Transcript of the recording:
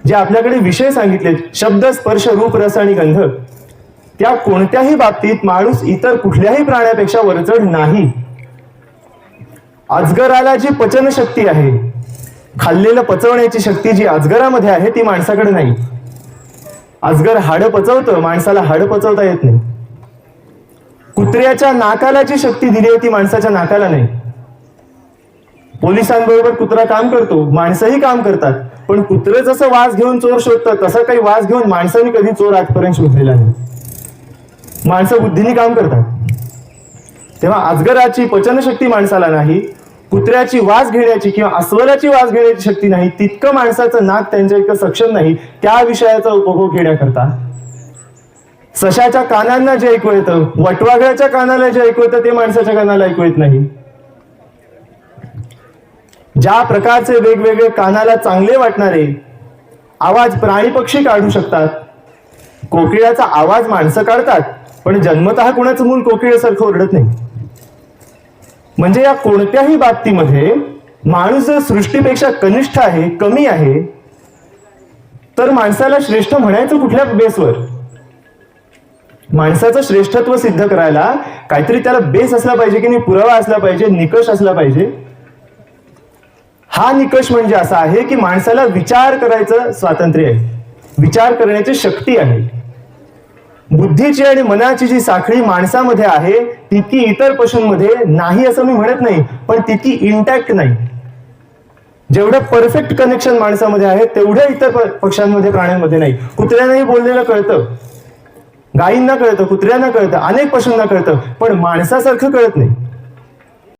जे आपल्याकडे विषय सांगितले, शब्द, स्पर्श, रूप, रस आणि गंध, त्या कोणत्याही बाबतीत माणूस इतर कुठल्याही प्राण्यापेक्षा वरचढ नाही. अजगराला जी पचन शक्ती आहे, खाल्लेलं पचवण्याची शक्ती जी अजगरामध्ये आहे ती माणसाकडे नाही. अजगर हाडं पचवतं, माणसाला हाडं पचवता येत नाही. कुत्र्याच्या नाकाला जी शक्ती दिली आहे ती माणसाच्या नाकाला नाही. पोलिसांबरोबर कुत्रा काम करतो, माणसंही काम करतात, पण कुत्रे जसं वास घेऊन चोर शोधतं तसं काही वास घेऊन माणसाने कधी चोर आजपर्यंत शोधलेला नाही. माणसं बुद्धीने काम करतात. तेव्हा अजगराची पचनशक्ती माणसाला नाही, कुत्र्याची वास घेण्याची किंवा अस्वलाची वास घेण्याची शक्ती नाही, तितकं माणसाचं नाक त्यांच्या इतकं सक्षम नाही त्या विषयाचा उपभोग घेण्याकरता. सशाच्या कानांना जे ऐकू येतं, वटवाघळाच्या कानाला जे ऐकू येतं ते माणसाच्या कानाला ऐकू येत नाही. ज्या प्रकारचे वेगवेगळे कानाला चांगले वाटणारे आवाज प्राणी पक्षी काढू शकतात, कोकिळाचा आवाज माणसं काढतात, पण जन्मतः कुणाचं मूल कोकिळेसारखं ओरडत नाही. म्हणजे या कोणत्याही बाबतीमध्ये माणूस जर सृष्टीपेक्षा कनिष्ठ आहे, कमी आहे, तर माणसाला श्रेष्ठ म्हणायचं कुठल्या बेसवर? माणसाचं श्रेष्ठत्व सिद्ध करायला काहीतरी त्याला बेस असला पाहिजे की नाही, पुरावा असला पाहिजे, निकष असला पाहिजे. हा निकष म्हणजे असा आहे की माणसाला विचार करायचं स्वातंत्र्य आहे, विचार करण्याची शक्ती आहे. बुद्धीची आणि मनाची जी साखळी माणसामध्ये आहे तितकी इतर पशूंमध्ये नाही असं मी म्हणत नाही, पण तितकी इंटॅक्ट नाही. जेवढं परफेक्ट कनेक्शन माणसामध्ये आहे तेवढं इतर पक्ष्यांमध्ये, प्राण्यांमध्ये नाही. कुत्र्यांनाही बोललेलं कळतं, गायींना कळतं, कुत्र्यांना कळतं, अनेक पशूंना कळतं, पण माणसासारखं कळत नाही.